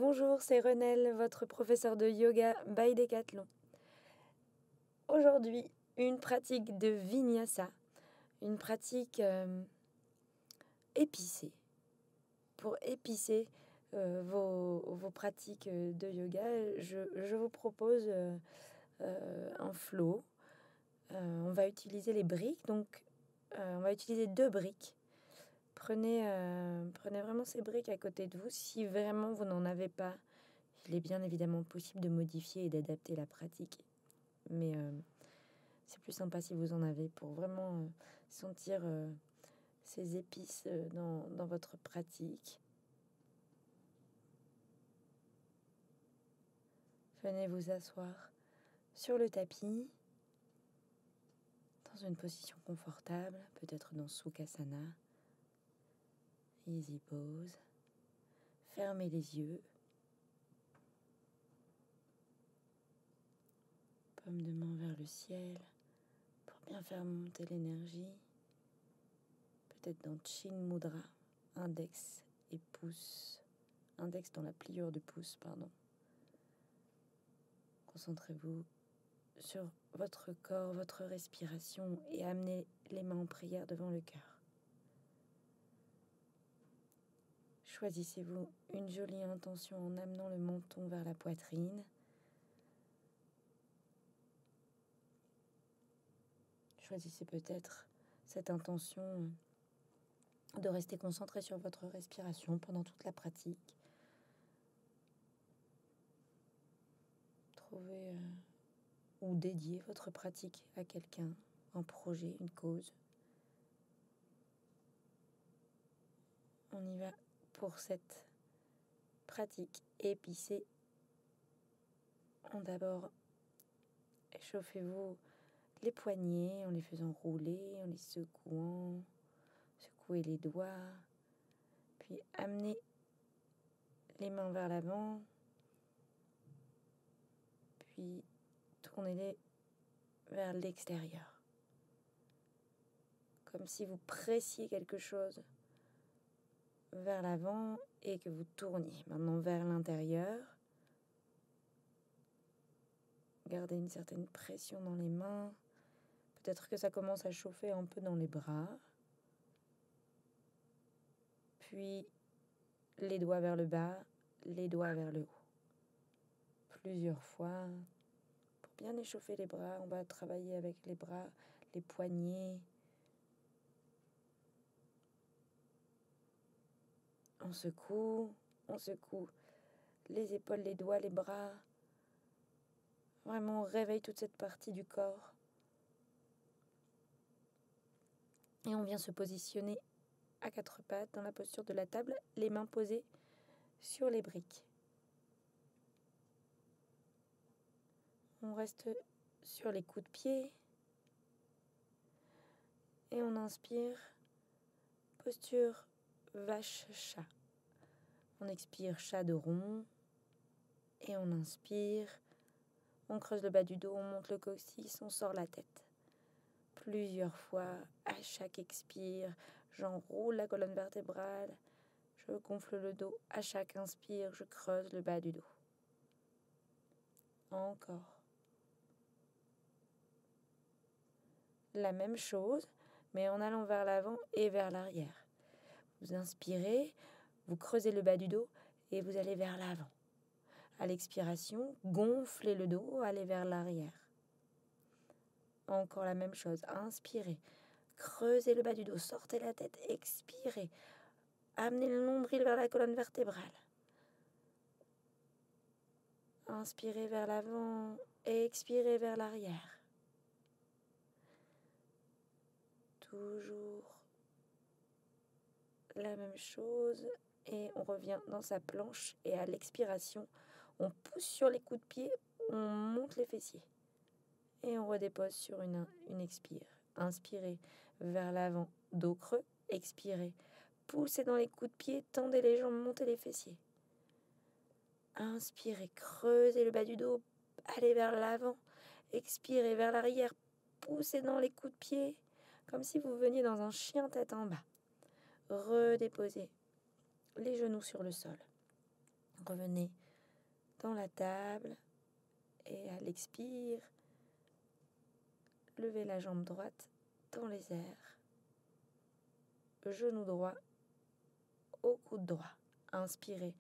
Bonjour, c'est Renelle, votre professeur de yoga by Decathlon. Aujourd'hui, une pratique de Vinyasa, une pratique épicée. Pour épicer vos pratiques de yoga, je vous propose un flow. On va utiliser les briques, donc on va utiliser 2 briques. Prenez vraiment ces briques à côté de vous. Si vraiment vous n'en avez pas, il est bien évidemment possible de modifier et d'adapter la pratique. Mais c'est plus sympa si vous en avez pour vraiment sentir ces épices dans votre pratique. Venez vous asseoir sur le tapis, dans une position confortable, peut-être dans Sukhasana. Easy pose. Fermez les yeux. Paume de main vers le ciel pour bien faire monter l'énergie. Peut-être dans Chin Mudra, index et pouce. Index dans la pliure du pouce, pardon. Concentrez-vous sur votre corps, votre respiration et amenez les mains en prière devant le cœur. Choisissez-vous une jolie intention en amenant le menton vers la poitrine. Choisissez peut-être cette intention de rester concentré sur votre respiration pendant toute la pratique. Trouvez ou dédiez votre pratique à quelqu'un, un projet, une cause. On y va pour cette pratique épicée. D'abord, échauffez-vous les poignets en les faisant rouler, en les secouant. Secouez les doigts. Puis amenez les mains vers l'avant. Puis tournez-les vers l'extérieur. Comme si vous pressiez quelque chose vers l'avant et que vous tourniez maintenant vers l'intérieur. Gardez une certaine pression dans les mains. Peut-être que ça commence à chauffer un peu dans les bras. Puis les doigts vers le bas, les doigts vers le haut. Plusieurs fois. Pour bien échauffer les bras, on va travailler avec les bras, les poignets. On secoue les épaules, les doigts, les bras. Vraiment, on réveille toute cette partie du corps. Et on vient se positionner à 4 pattes dans la posture de la table, les mains posées sur les briques. On reste sur les coups de pied. Et on inspire, posture vache-chat. On expire chat de rond. Et on inspire. On creuse le bas du dos, on monte le coccyx, on sort la tête. Plusieurs fois, à chaque expire, j'enroule la colonne vertébrale. Je gonfle le dos. À chaque inspire, je creuse le bas du dos. Encore. La même chose, mais en allant vers l'avant et vers l'arrière. Vous inspirez, vous creusez le bas du dos et vous allez vers l'avant. À l'expiration, gonflez le dos, allez vers l'arrière. Encore la même chose. Inspirez, creusez le bas du dos, sortez la tête, expirez. Amenez le nombril vers la colonne vertébrale. Inspirez vers l'avant, expirez vers l'arrière. Toujours la même chose. Et on revient dans sa planche. Et à l'expiration, on pousse sur les coups de pied, on monte les fessiers. Et on redépose sur une expire. Inspirez vers l'avant, dos creux. Expirez. Poussez dans les coups de pied, tendez les jambes, montez les fessiers. Inspirez, creusez le bas du dos, allez vers l'avant. Expirez vers l'arrière, poussez dans les coups de pied, comme si vous veniez dans un chien tête en bas. Redéposez les genoux sur le sol. Revenez dans la table et à l'expire, levez la jambe droite dans les airs. Genou droit au coude droit. Inspirez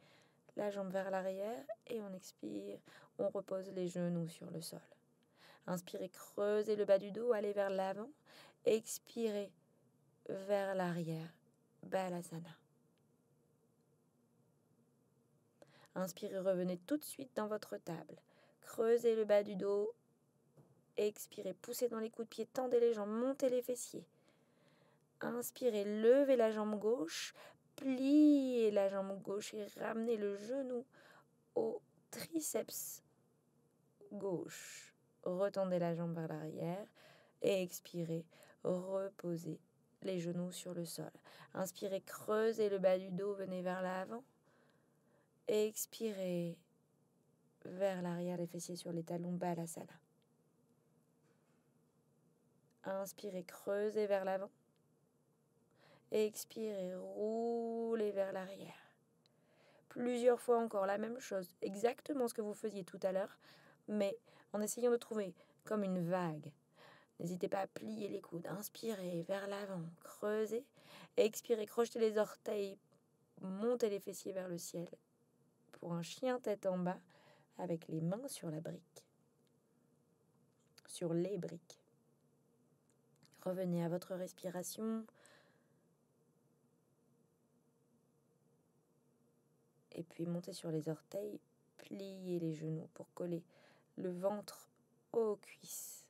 la jambe vers l'arrière et on expire, on repose les genoux sur le sol. Inspirez, creusez le bas du dos, allez vers l'avant. Expirez vers l'arrière, Balasana. Inspirez, revenez tout de suite dans votre table. Creusez le bas du dos. Expirez, poussez dans les coups de pied, tendez les jambes, montez les fessiers. Inspirez, levez la jambe gauche, pliez la jambe gauche et ramenez le genou au triceps gauche. Retendez la jambe vers l'arrière et expirez, reposez les genoux sur le sol. Inspirez, creusez le bas du dos, venez vers l'avant. Expirez vers l'arrière, les fessiers sur les talons, Balasana. Inspirez, creusez vers l'avant. Expirez, roulez vers l'arrière. Plusieurs fois encore, la même chose, exactement ce que vous faisiez tout à l'heure, mais en essayant de trouver comme une vague. N'hésitez pas à plier les coudes. Inspirez vers l'avant, creusez. Expirez, crochetez les orteils, montez les fessiers vers le ciel. Pour un chien tête en bas, avec les mains sur la brique. Sur les briques. Revenez à votre respiration. Et puis montez sur les orteils, pliez les genoux pour coller le ventre aux cuisses.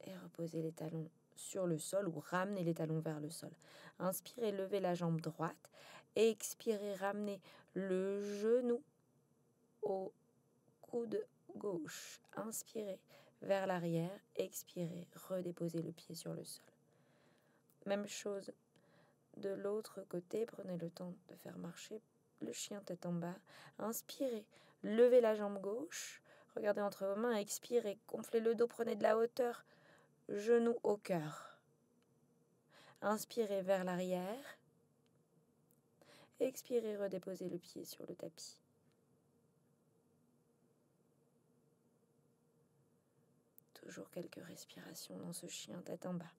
Et reposez les talons sur le sol ou ramenez les talons vers le sol. Inspirez, levez la jambe droite. Expirez, ramenez le genou au coude gauche. Inspirez vers l'arrière. Expirez, redéposez le pied sur le sol. Même chose de l'autre côté. Prenez le temps de faire marcher le chien tête en bas. Inspirez, levez la jambe gauche. Regardez entre vos mains. Expirez, gonflez le dos, prenez de la hauteur. Genou au cœur. Inspirez vers l'arrière. Expirez, redéposez le pied sur le tapis. Toujours quelques respirations dans ce chien tête en bas.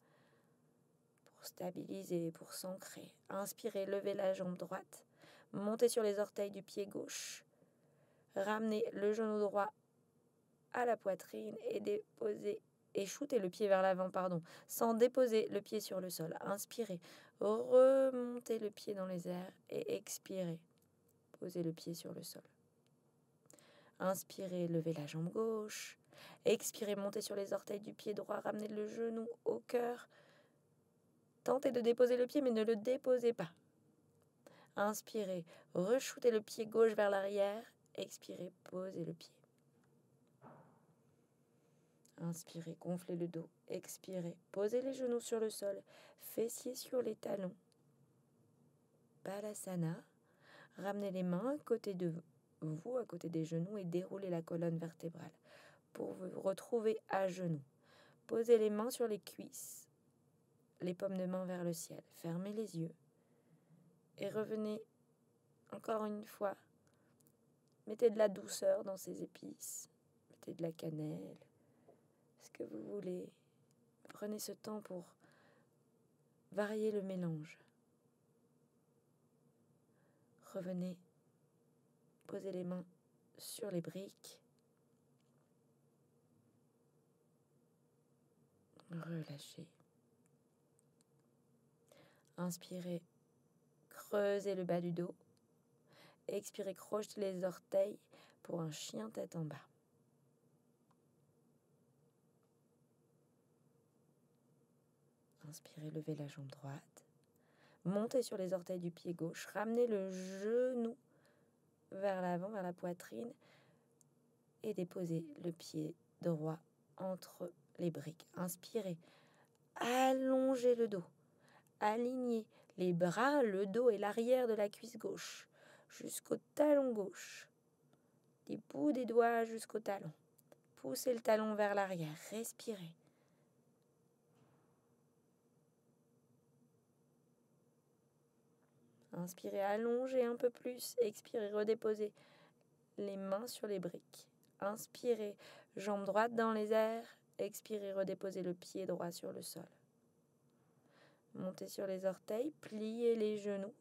Pour stabiliser, pour s'ancrer. Inspirez, levez la jambe droite. Montez sur les orteils du pied gauche. Ramenez le genou droit à la poitrine et déposez et shootez le pied vers l'avant, sans déposer le pied sur le sol. Inspirez, remontez le pied dans les airs et expirez. Posez le pied sur le sol. Inspirez, levez la jambe gauche. Expirez, montez sur les orteils du pied droit, ramenez le genou au cœur. Tentez de déposer le pied, mais ne le déposez pas. Inspirez, re-shootez le pied gauche vers l'arrière. Expirez, posez le pied. Inspirez, gonflez le dos. Expirez, posez les genoux sur le sol, fessiers sur les talons. Balasana. Ramenez les mains à côté de vous, à côté des genoux et déroulez la colonne vertébrale pour vous retrouver à genoux. Posez les mains sur les cuisses, les paumes de main vers le ciel. Fermez les yeux et revenez encore une fois. Mettez de la douceur dans ces épices. Mettez de la cannelle. Ce que vous voulez. Prenez ce temps pour varier le mélange. Revenez, posez les mains sur les briques. Relâchez. Inspirez, creusez le bas du dos. Expirez, crochetez les orteils pour un chien tête en bas. Inspirez, levez la jambe droite. Montez sur les orteils du pied gauche. Ramenez le genou vers l'avant, vers la poitrine. Et déposez le pied droit entre les briques. Inspirez. Allongez le dos. Alignez les bras, le dos et l'arrière de la cuisse gauche jusqu'au talon gauche. Des bouts des doigts jusqu'au talon. Poussez le talon vers l'arrière. Respirez. Inspirez, allongez un peu plus. Expirez, redéposez les mains sur les briques. Inspirez, jambe droite dans les airs. Expirez, redéposez le pied droit sur le sol. Montez sur les orteils, pliez les genoux.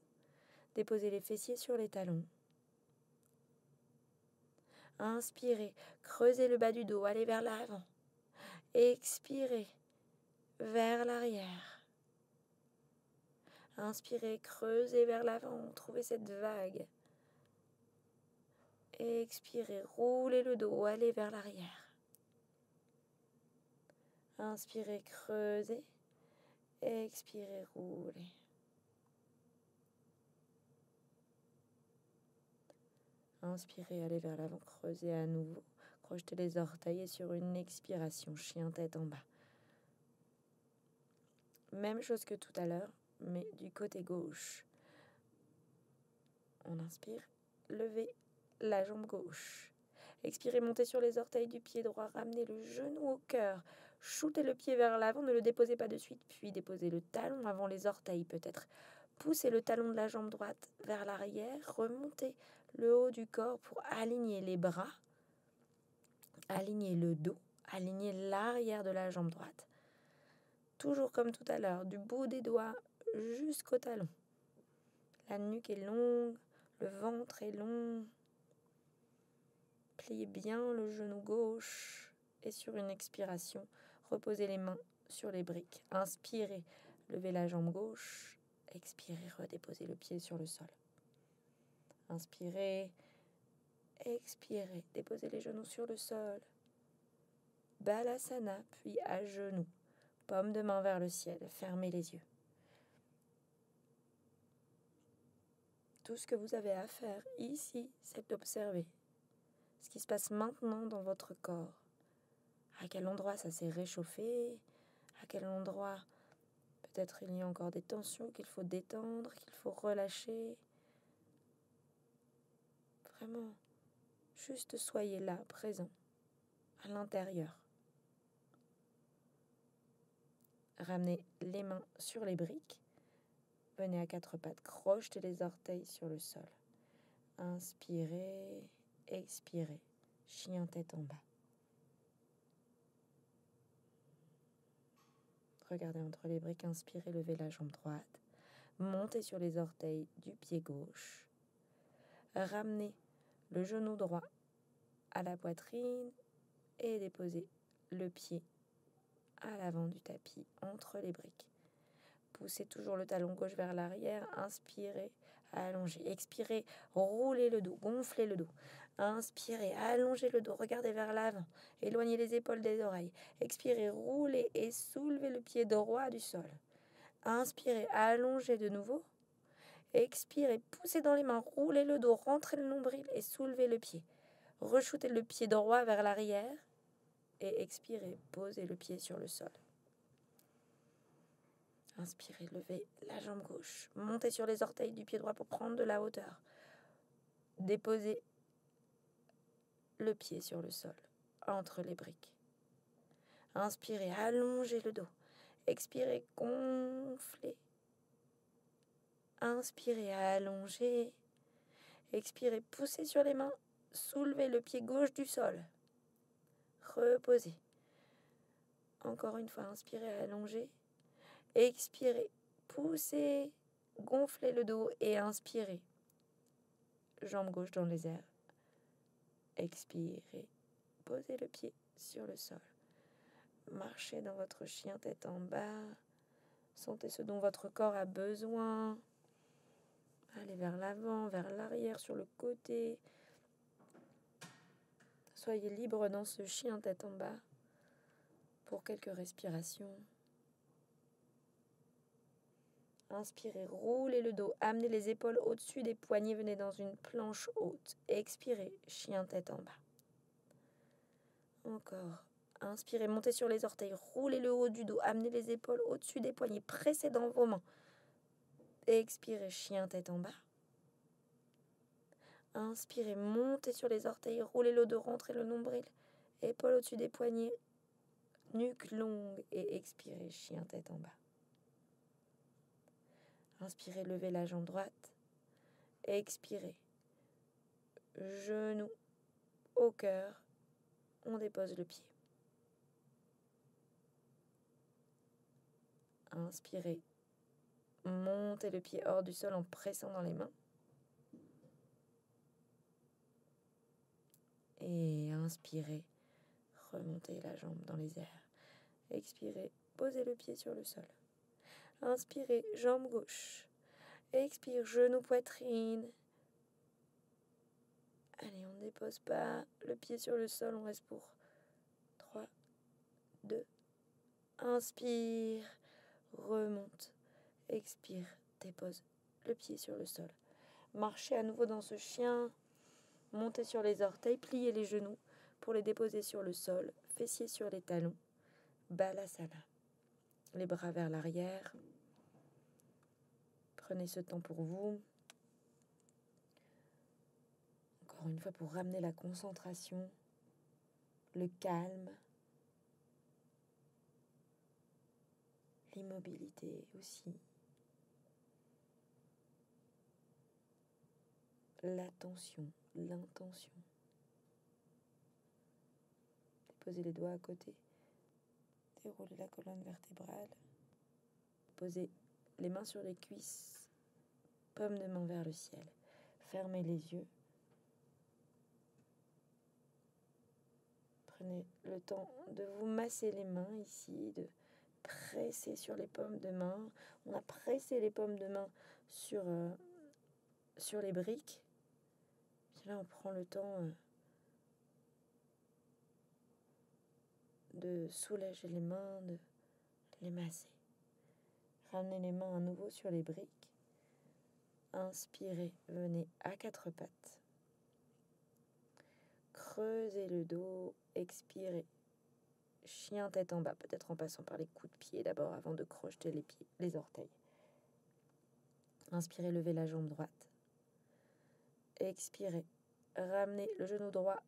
Déposez les fessiers sur les talons. Inspirez, creusez le bas du dos, allez vers l'avant. Expirez, vers l'arrière. Inspirez, creusez vers l'avant, trouvez cette vague. Expirez, roulez le dos, allez vers l'arrière. Inspirez, creusez. Expirez, roulez. Inspirez, allez vers l'avant, creusez à nouveau. Crochetez les orteils et sur une expiration, chien tête en bas. Même chose que tout à l'heure, mais du côté gauche. On inspire, levez la jambe gauche. Expirez, montez sur les orteils du pied droit, ramenez le genou au cœur. Shootez le pied vers l'avant, ne le déposez pas de suite, puis déposez le talon avant les orteils peut-être. Poussez le talon de la jambe droite vers l'arrière, remontez le haut du corps pour aligner les bras, aligner le dos, aligner l'arrière de la jambe droite. Toujours comme tout à l'heure, du bout des doigts jusqu'au talon. La nuque est longue, le ventre est long. Pliez bien le genou gauche et sur une expiration, reposez les mains sur les briques. Inspirez, levez la jambe gauche. Expirez, redéposez le pied sur le sol. Inspirez, expirez, déposez les genoux sur le sol. Balasana, puis à genoux. Paume de main vers le ciel, fermez les yeux. Tout ce que vous avez à faire ici, c'est d'observer ce qui se passe maintenant dans votre corps. À quel endroit ça s'est réchauffé? À quel endroit peut-être il y a encore des tensions qu'il faut détendre, qu'il faut relâcher? Vraiment, juste soyez là, présent, à l'intérieur. Ramenez les mains sur les briques. Venez à quatre pattes, crochetez les orteils sur le sol. Inspirez, expirez, chien tête en bas. Regardez entre les briques, inspirez, levez la jambe droite. Montez sur les orteils du pied gauche. Ramenez le genou droit à la poitrine et déposez le pied à l'avant du tapis, entre les briques. Poussez toujours le talon gauche vers l'arrière. Inspirez, allongez. Expirez, roulez le dos, gonflez le dos. Inspirez, allongez le dos, regardez vers l'avant. Éloignez les épaules des oreilles. Expirez, roulez et soulevez le pied droit du sol. Inspirez, allongez de nouveau. Expirez, poussez dans les mains, roulez le dos, rentrez le nombril et soulevez le pied. Re-shootez le pied droit vers l'arrière. Et expirez, posez le pied sur le sol. Inspirez, levez la jambe gauche. Montez sur les orteils du pied droit pour prendre de la hauteur. Déposez le pied sur le sol, entre les briques. Inspirez, allongez le dos. Expirez, gonflez. Inspirez, allongez. Expirez, poussez sur les mains. Soulevez le pied gauche du sol. Reposez. Encore une fois, inspirez, allongez. Expirez, poussez, gonflez le dos et inspirez. Jambe gauche dans les airs. Expirez, posez le pied sur le sol. Marchez dans votre chien tête en bas. Sentez ce dont votre corps a besoin. Allez vers l'avant, vers l'arrière, sur le côté. Soyez libre dans ce chien tête en bas pour quelques respirations. Inspirez, roulez le dos, amenez les épaules au-dessus des poignets, venez dans une planche haute. Expirez, chien tête en bas. Encore. Inspirez, montez sur les orteils, roulez le haut du dos, amenez les épaules au-dessus des poignets, pressez dans vos mains. Expirez, chien tête en bas. Inspirez, montez sur les orteils, roulez le dos, rentrez le nombril, épaules au-dessus des poignets, nuque longue et expirez, chien tête en bas. Inspirez, levez la jambe droite. Expirez. genou au cœur, on dépose le pied. Inspirez, montez le pied hors du sol en pressant dans les mains. Et inspirez, remontez la jambe dans les airs. Expirez, posez le pied sur le sol. Inspirez, jambe gauche. Expire, genou, poitrine. Allez, on ne dépose pas le pied sur le sol, on reste pour 3, 2, inspire, remonte, expire, dépose le pied sur le sol. Marchez à nouveau dans ce chien, montez sur les orteils, pliez les genoux pour les déposer sur le sol, fessiers sur les talons, Balasana. Les bras vers l'arrière. Prenez ce temps pour vous. Encore une fois, pour ramener la concentration, le calme, l'immobilité aussi, l'attention, l'intention. Déposez les doigts à côté, déroulez la colonne vertébrale, posez les mains sur les cuisses, paume de main vers le ciel, fermez les yeux. Prenez le temps de vous masser les mains ici, de presser sur les paumes de main. On a pressé les paumes de main sur les briques. Puis là, on prend le temps de soulager les mains, de les masser. Ramenez les mains à nouveau sur les briques. Inspirez, venez à quatre pattes. Creusez le dos, expirez. Chien tête en bas, peut-être en passant par les coups de pied d'abord avant de crocheter les pieds, les orteils. Inspirez, levez la jambe droite. Expirez, ramenez le genou droit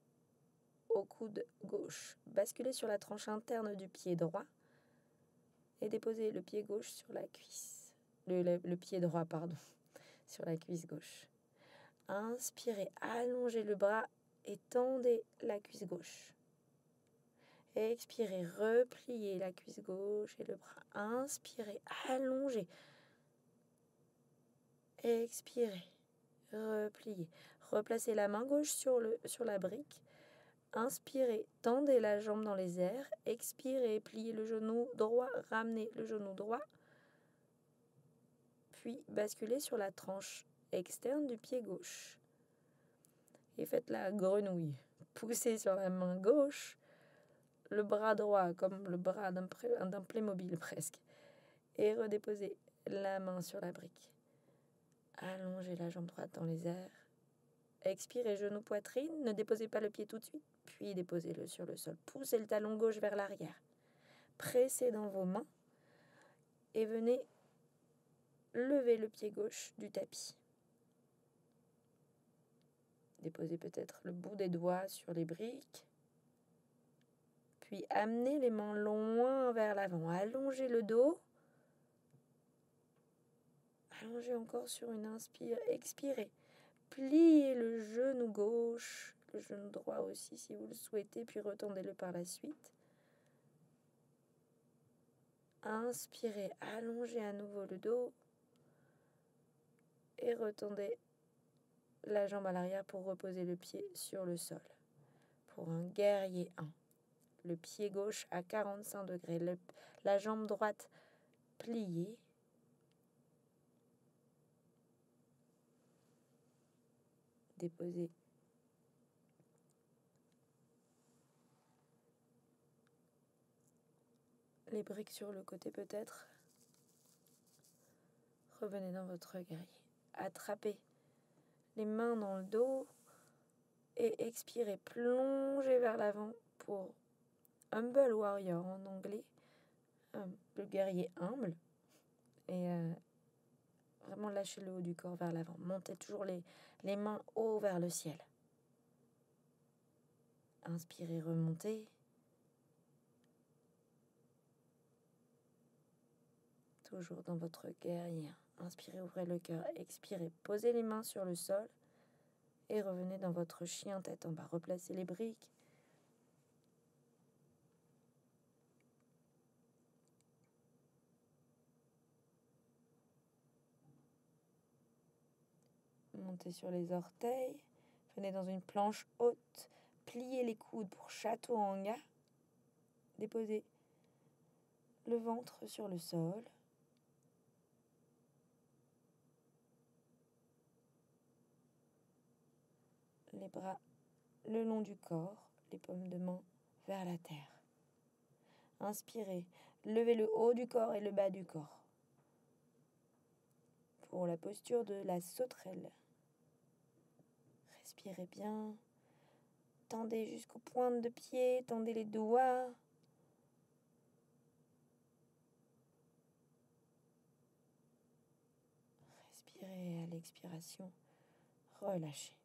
au coude gauche. Basculez sur la tranche interne du pied droit et déposez le pied gauche sur la cuisse. Le pied droit, pardon, sur la cuisse gauche. Inspirez, allongez le bras et tendez la cuisse gauche. Expirez, repliez la cuisse gauche et le bras. Inspirez, allongez. Expirez, repliez. Replacez la main gauche sur la brique. Inspirez, tendez la jambe dans les airs. Expirez, pliez le genou droit, ramenez le genou droit. Puis basculez sur la tranche externe du pied gauche. Et faites la grenouille. Poussez sur la main gauche. Le bras droit comme le bras d'un Playmobil presque. Et redéposez la main sur la brique. Allongez la jambe droite dans les airs. Expirez, genou, poitrine. Ne déposez pas le pied tout de suite. Puis déposez-le sur le sol. Poussez le talon gauche vers l'arrière. Pressez dans vos mains. Et venez lever le pied gauche du tapis. Déposez peut-être le bout des doigts sur les briques. Puis amenez les mains loin vers l'avant. Allongez le dos. Allongez encore sur une inspire. Expirez. Pliez le genou gauche, le genou droit aussi si vous le souhaitez, puis retendez-le par la suite. Inspirez, allongez à nouveau le dos et retendez la jambe à l'arrière pour reposer le pied sur le sol. Pour un guerrier 1. Le pied gauche à 45 degrés, la jambe droite pliée. Déposez les briques sur le côté peut-être. Revenez dans votre guerrier. Attrapez les mains dans le dos et expirez. Plongez vers l'avant pour Humble Warrior en anglais. Le guerrier humble. Et vraiment lâchez le haut du corps vers l'avant. Montez toujours les mains haut vers le ciel. Inspirez, remontez. Toujours dans votre guerrier. Inspirez, ouvrez le cœur. Expirez, posez les mains sur le sol. Et revenez dans votre chien tête en bas. Replacez les briques. Montez sur les orteils. Venez dans une planche haute. Pliez les coudes pour chaturanga. Déposez le ventre sur le sol. Les bras le long du corps, les paumes de main vers la terre. Inspirez, levez le haut du corps et le bas du corps. Pour la posture de la sauterelle. Respirez bien. Tendez jusqu'aux pointes de pied, tendez les doigts. Respirez à l'expiration. Relâchez.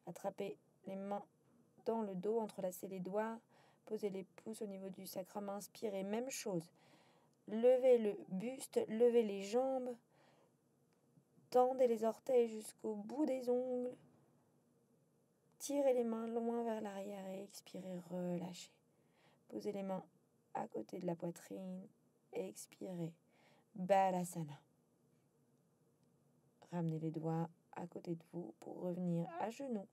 Attrapez les mains dans le dos, entrelacez les doigts. Posez les pouces au niveau du sacrum. Inspirez, même chose. Levez le buste, levez les jambes. Tendez les orteils jusqu'au bout des ongles. Tirez les mains loin vers l'arrière et expirez, relâchez. Posez les mains à côté de la poitrine. Expirez. Balasana. Ramenez les doigts à côté de vous pour revenir à genoux.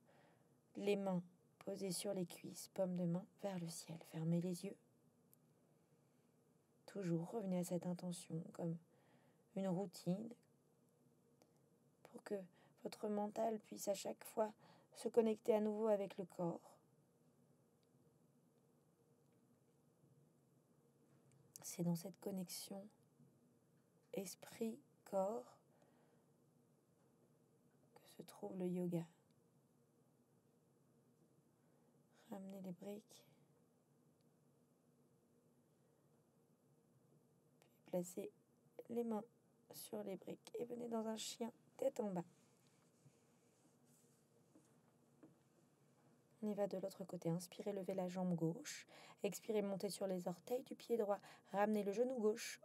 Les mains posées sur les cuisses, paumes de main vers le ciel. Fermez les yeux. Toujours revenez à cette intention comme une routine pour que votre mental puisse à chaque fois se connecter à nouveau avec le corps. C'est dans cette connexion esprit-corps que se trouve le yoga. Ramenez les briques. Puis placez les mains sur les briques et venez dans un chien tête en bas. On y va de l'autre côté. Inspirez, levez la jambe gauche. Expirez, montez sur les orteils du pied droit. Ramenez le genou gauche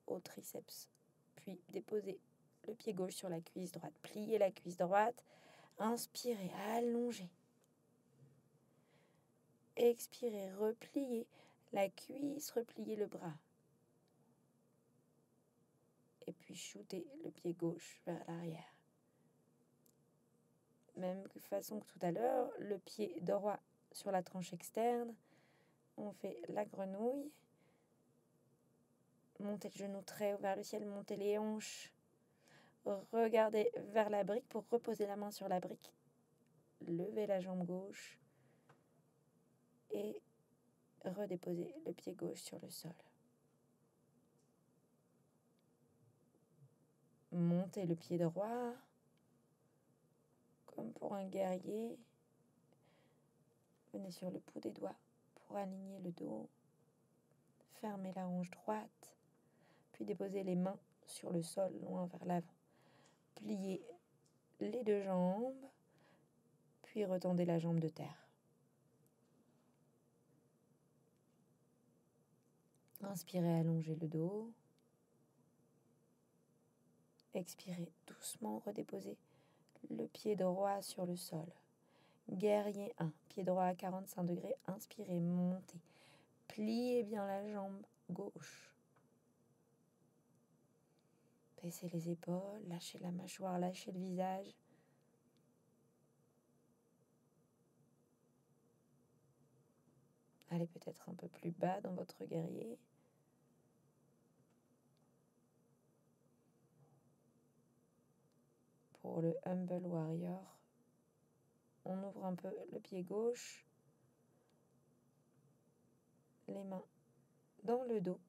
au triceps. Puis déposez le pied gauche sur la cuisse droite. Pliez la cuisse droite. Inspirez, allongez. Expirez, repliez la cuisse, repliez le bras. Et puis shootez le pied gauche vers l'arrière. Même façon que tout à l'heure, le pied droit sur la tranche externe. On fait la grenouille. Montez le genou très haut vers le ciel, montez les hanches. Regardez vers la brique pour reposer la main sur la brique. Levez la jambe gauche. Et redéposez le pied gauche sur le sol. Montez le pied droit. Comme pour un guerrier. Venez sur le bout des doigts pour aligner le dos. Fermez la hanche droite. Puis déposez les mains sur le sol, loin vers l'avant. Pliez les deux jambes. Puis retendez la jambe de terre. Inspirez, allongez le dos. Expirez doucement, redéposez le pied droit sur le sol. Guerrier 1, pied droit à 45 degrés. Inspirez, montez. Pliez bien la jambe gauche. Baissez les épaules, lâchez la mâchoire, lâchez le visage. Allez peut-être un peu plus bas dans votre guerrier. Pour le Humble Warrior, on ouvre un peu le pied gauche, les mains dans le dos.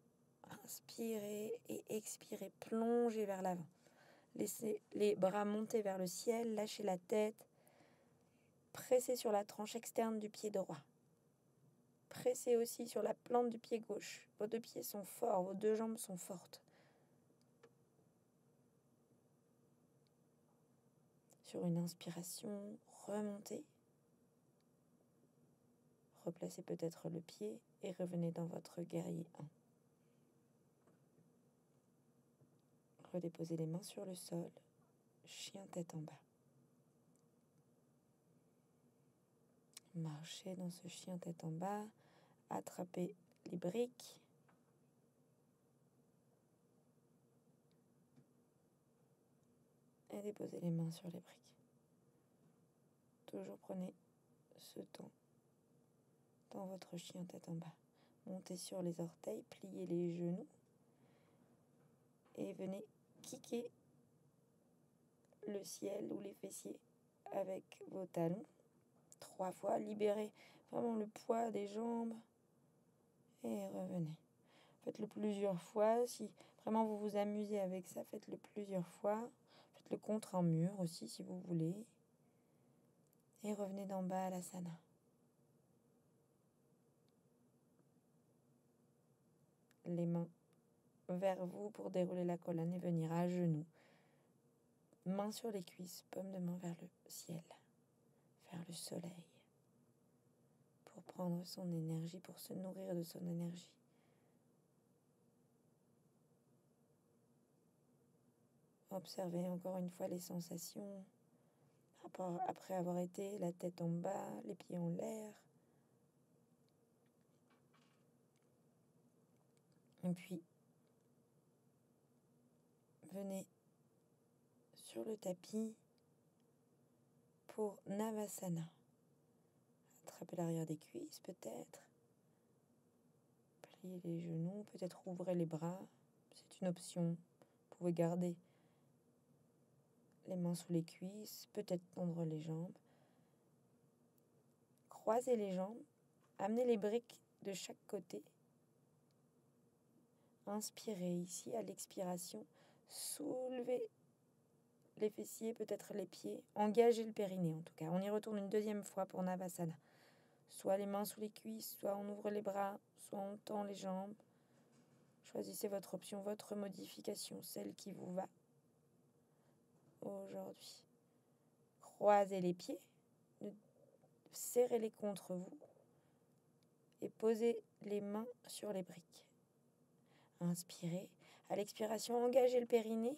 Inspirez et expirez, plongez vers l'avant. Laissez les bras monter vers le ciel, lâchez la tête. Pressez sur la tranche externe du pied droit. Pressez aussi sur la plante du pied gauche. Vos deux pieds sont forts, vos deux jambes sont fortes. Sur une inspiration, remontez. Replacez peut-être le pied et revenez dans votre guerrier 1. Redéposez les mains sur le sol, chien tête en bas. Marchez dans ce chien tête en bas. Attrapez les briques. Et déposez les mains sur les briques. Toujours prenez ce temps dans votre chien tête en bas. Montez sur les orteils, pliez les genoux et venez kicker le ciel ou les fessiers avec vos talons. 3 fois, libérez vraiment le poids des jambes et revenez. Faites-le plusieurs fois. Si vraiment vous vous amusez avec ça, faites-le plusieurs fois. Faites-le contre un mur aussi si vous voulez. Et revenez d'en bas à l'asana. Les mains vers vous pour dérouler la colonne et venir à genoux. Mains sur les cuisses, paume de main vers le ciel, vers le soleil. Pour prendre son énergie, pour se nourrir de son énergie. Observez encore une fois les sensations après avoir été la tête en bas, les pieds en l'air. Et puis, venez sur le tapis pour Navasana. Attrapez l'arrière des cuisses peut-être. Pliez les genoux, peut-être ouvrez les bras. C'est une option. Vous pouvez garder les mains sous les cuisses, peut-être tendre les jambes. Croisez les jambes, amenez les briques de chaque côté. Inspirez ici, à l'expiration, soulevez les fessiers, peut-être les pieds, engagez le périnée en tout cas. On y retourne une deuxième fois pour Navasana. Soit les mains sous les cuisses, soit on ouvre les bras, soit on tend les jambes. Choisissez votre option, votre modification, celle qui vous va aujourd'hui. Croisez les pieds, serrez-les contre vous et posez les mains sur les briques. Inspirez. À l'expiration, engagez le périnée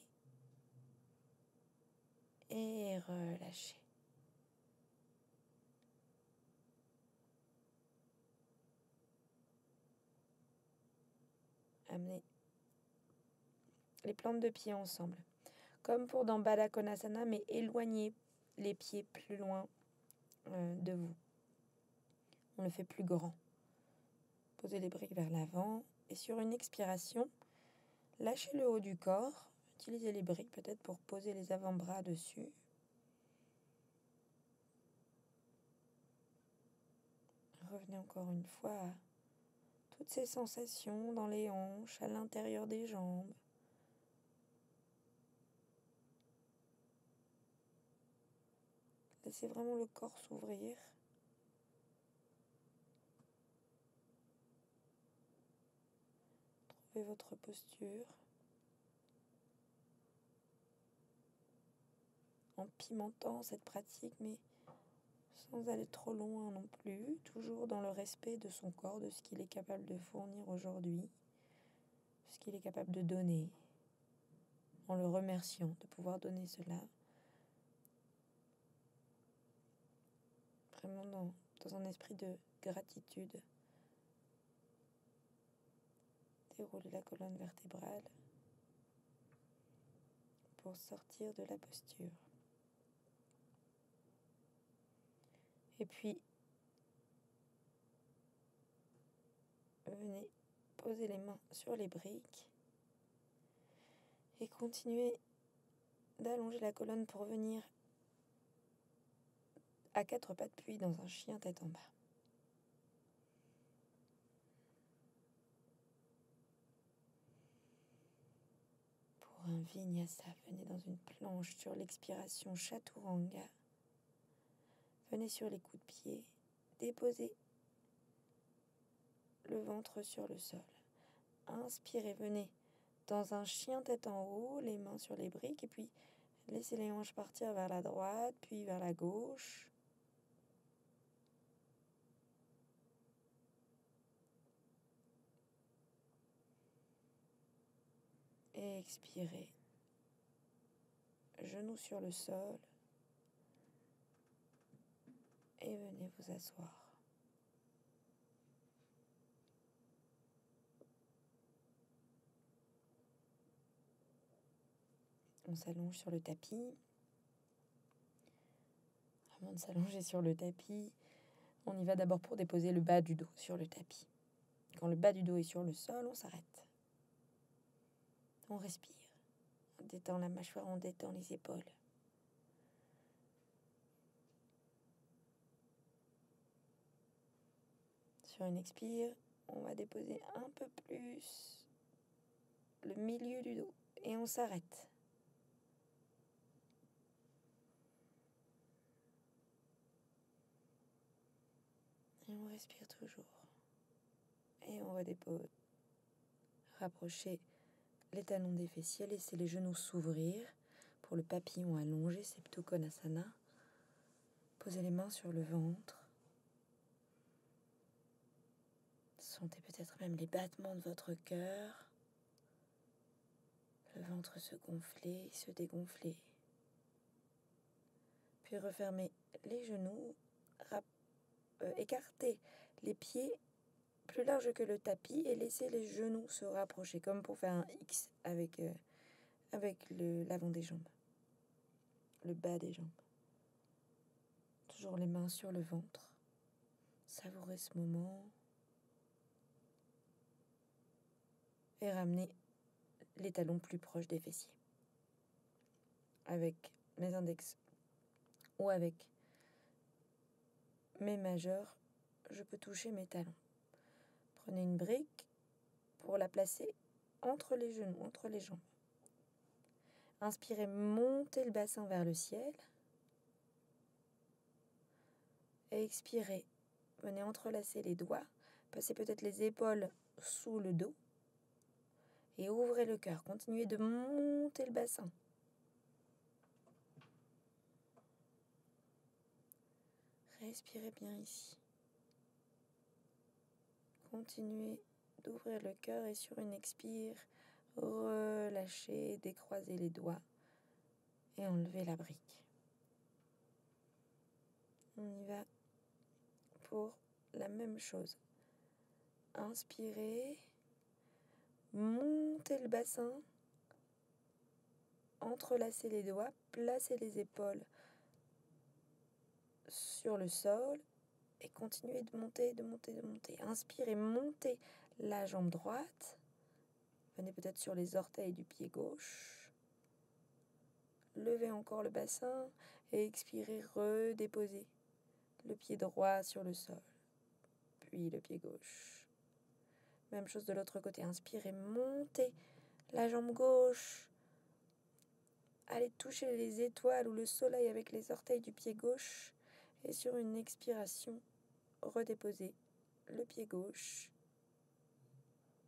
et relâchez. Amenez les plantes de pied ensemble. Comme pour dans Baddha Konasana, mais éloignez les pieds plus loin de vous. On le fait plus grand. Posez les briques vers l'avant et sur une expiration, lâchez le haut du corps. Utilisez les briques peut-être pour poser les avant-bras dessus. Revenez encore une fois à toutes ces sensations dans les hanches, à l'intérieur des jambes. Laissez vraiment le corps s'ouvrir. Trouvez votre posture. En pimentant cette pratique, mais sans aller trop loin non plus, toujours dans le respect de son corps, de ce qu'il est capable de fournir aujourd'hui, de ce qu'il est capable de donner, en le remerciant de pouvoir donner cela. Vraiment dans un esprit de gratitude. Déroulez la colonne vertébrale pour sortir de la posture. Et puis, venez poser les mains sur les briques et continuez d'allonger la colonne pour venir à 4 pattes, puis dans un chien tête en bas. Pour un vinyasa, venez dans une planche sur l'expiration chaturanga. Venez sur les coups de pied, déposez le ventre sur le sol. Inspirez, venez dans un chien tête en haut, les mains sur les briques, et puis laissez les hanches partir vers la droite, puis vers la gauche. Et expirez. Genoux sur le sol. et venez vous asseoir. On s'allonge sur le tapis. Avant de s'allonger sur le tapis, on y va d'abord pour déposer le bas du dos sur le tapis. Quand le bas du dos est sur le sol, on s'arrête. On respire. On détend la mâchoire, on détend les épaules. Sur une expire, on va déposer un peu plus le milieu du dos et on s'arrête. Et on respire toujours. Et on va déposer. Rapprocher les talons des fessiers, laisser les genoux s'ouvrir. Pour le papillon allongé, Supta Konasana. Posez les mains sur le ventre. Sentez peut-être même les battements de votre cœur. Le ventre se gonfler, se dégonfler. Puis refermez les genoux, écartez les pieds plus larges que le tapis et laissez les genoux se rapprocher, comme pour faire un X avec l'avant des jambes, le bas des jambes. Toujours les mains sur le ventre. Savourez ce moment. Et ramenez les talons plus proches des fessiers. Avec mes index ou avec mes majeurs, je peux toucher mes talons. Prenez une brique pour la placer entre les genoux, entre les jambes. Inspirez, montez le bassin vers le ciel. Et expirez, venez entrelacer les doigts, passez peut-être les épaules sous le dos et ouvrez le cœur. Continuez de monter le bassin. Respirez bien ici. Continuez d'ouvrir le cœur et sur une expire, relâchez, décroisez les doigts et enlevez la brique. On y va pour la même chose. Inspirez, montez le bassin, entrelacez les doigts, placez les épaules sur le sol et continuez de monter, de monter, de monter. Inspirez, montez la jambe droite. Venez peut-être sur les orteils du pied gauche. Levez encore le bassin et expirez, redéposez le pied droit sur le sol, puis le pied gauche. Même chose de l'autre côté. Inspirez, montez la jambe gauche. Allez toucher les étoiles ou le soleil avec les orteils du pied gauche. Et sur une expiration, redéposez le pied gauche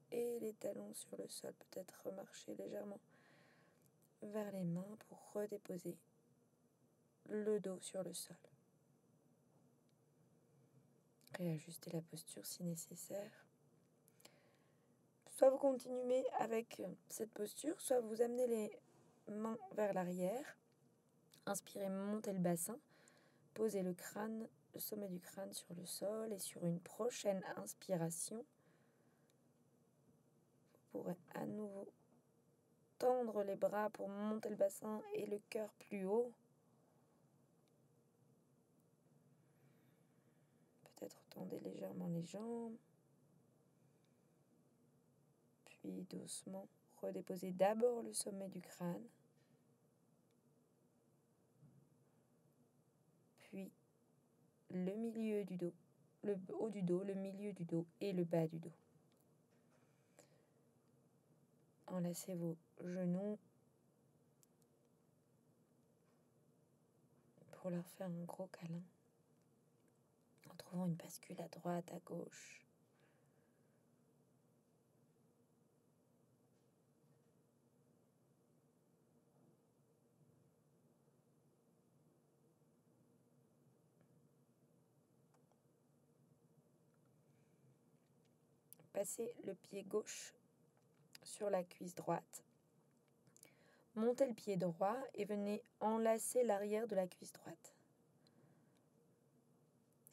et les talons sur le sol. Peut-être remarcher légèrement vers les mains pour redéposer le dos sur le sol. Réajustez la posture si nécessaire. Soit vous continuez avec cette posture, soit vous amenez les mains vers l'arrière. Inspirez, montez le bassin. Posez le crâne, le sommet du crâne sur le sol et sur une prochaine inspiration, vous pourrez à nouveau tendre les bras pour monter le bassin et le cœur plus haut. Peut-être tendez légèrement les jambes. Puis doucement, redéposez d'abord le sommet du crâne. Puis le milieu du dos, le haut du dos, le milieu du dos et le bas du dos. Enlacez vos genoux pour leur faire un gros câlin. En trouvant une bascule à droite, à gauche. Passez le pied gauche sur la cuisse droite. Montez le pied droit et venez enlacer l'arrière de la cuisse droite.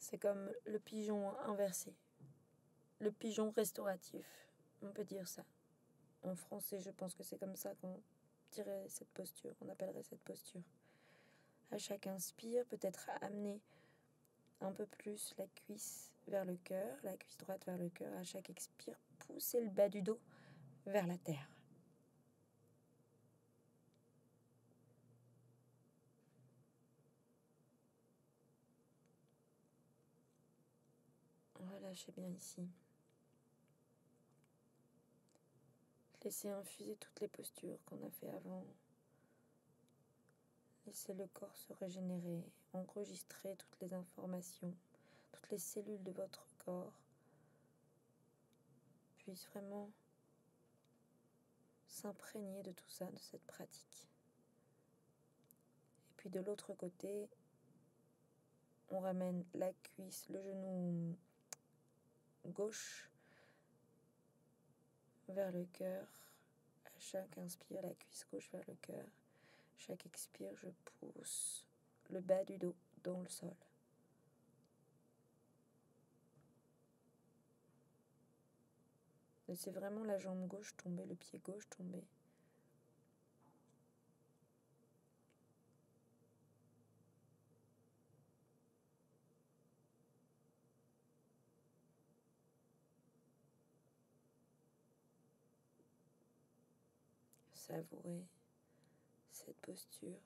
C'est comme le pigeon inversé, le pigeon restauratif, on peut dire ça. En français, je pense que c'est comme ça qu'on dirait cette posture, on appellerait cette posture. À chaque inspire, peut-être amener un peu plus la cuisse vers le cœur, la cuisse droite vers le cœur. À chaque expire, pousser le bas du dos vers la terre. Relâchez bien ici. Laissez infuser toutes les postures qu'on a fait avant. Laissez le corps se régénérer, enregistrer toutes les informations, toutes les cellules de votre corps puissent vraiment s'imprégner de tout ça, de cette pratique. Et puis de l'autre côté, on ramène la cuisse, le genou gauche vers le cœur. À chaque inspire, la cuisse gauche vers le cœur. Chaque expire, je pousse le bas du dos dans le sol. Laissez vraiment la jambe gauche tomber, le pied gauche tomber. Savourez cette posture.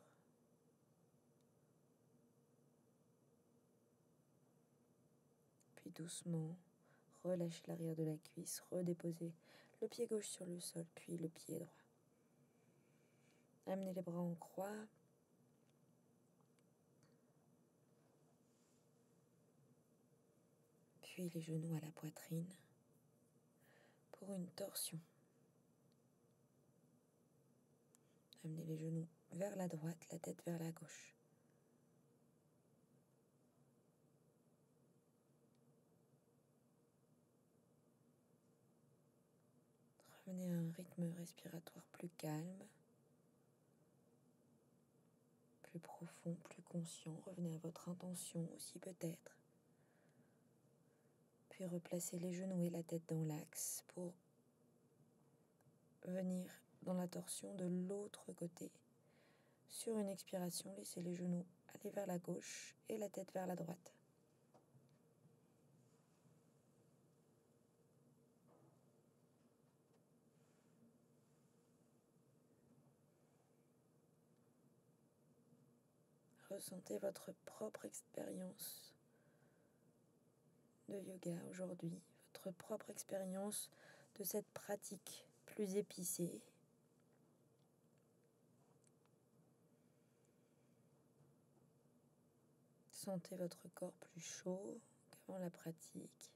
Puis doucement, relâchez l'arrière de la cuisse, redéposez le pied gauche sur le sol, puis le pied droit. Amenez les bras en croix. Puis les genoux à la poitrine pour une torsion. Amenez les genoux vers la droite, la tête vers la gauche. Revenez à un rythme respiratoire plus calme, plus profond, plus conscient. Revenez à votre intention aussi peut-être. Puis replacez les genoux et la tête dans l'axe pour venir dans la torsion de l'autre côté. Sur une expiration, laissez les genoux aller vers la gauche et la tête vers la droite. Ressentez votre propre expérience de yoga aujourd'hui, votre propre expérience de cette pratique plus épicée. Sentez votre corps plus chaud qu'avant la pratique,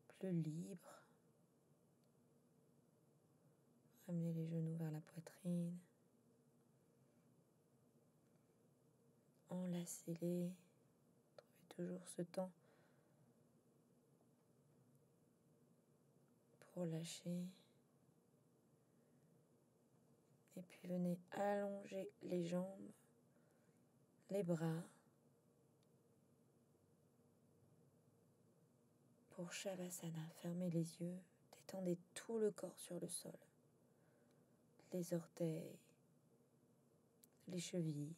plus libre. Ramenez les genoux vers la poitrine. Enlacez-les. Trouvez toujours ce temps pour lâcher. Et puis venez allonger les jambes, les bras. Pour Shavasana, fermez les yeux, détendez tout le corps sur le sol. Les orteils, les chevilles,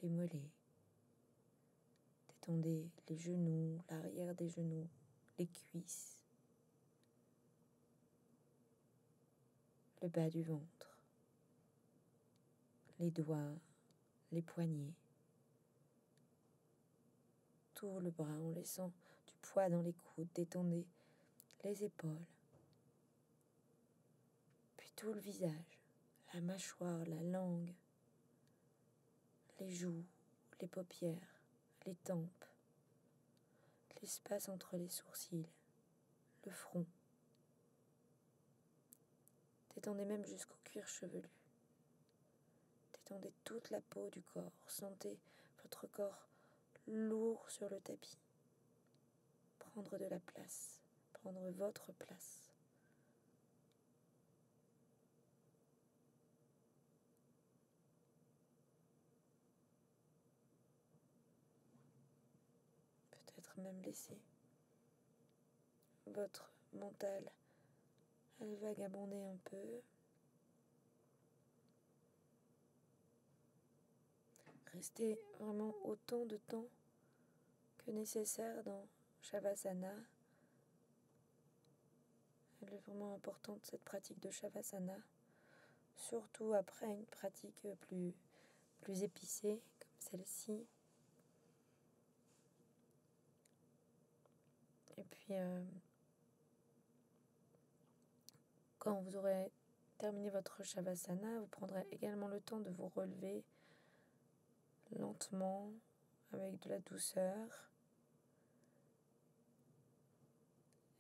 les mollets. Détendez les genoux, l'arrière des genoux, les cuisses, le bas du ventre, les doigts, les poignets, tout le bras en laissant du poids dans les coudes. Détendez les épaules, puis tout le visage, la mâchoire, la langue, les joues, les paupières, les tempes, l'espace entre les sourcils, le front. Détendez même jusqu'au cuir chevelu. Détendez toute la peau du corps. Sentez votre corps lourd sur le tapis. Prendre de la place, prendre votre place. même laisser votre mental vagabonder un peu. Restez vraiment autant de temps que nécessaire dans Shavasana. Elle est vraiment importante, cette pratique de Shavasana, surtout après une pratique plus épicée comme celle-ci. Et puis, quand vous aurez terminé votre Shavasana, vous prendrez également le temps de vous relever lentement, avec de la douceur.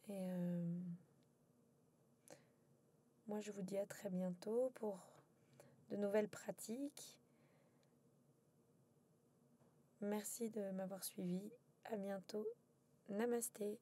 Et moi, je vous dis à très bientôt pour de nouvelles pratiques. Merci de m'avoir suivi. À bientôt. Namasté.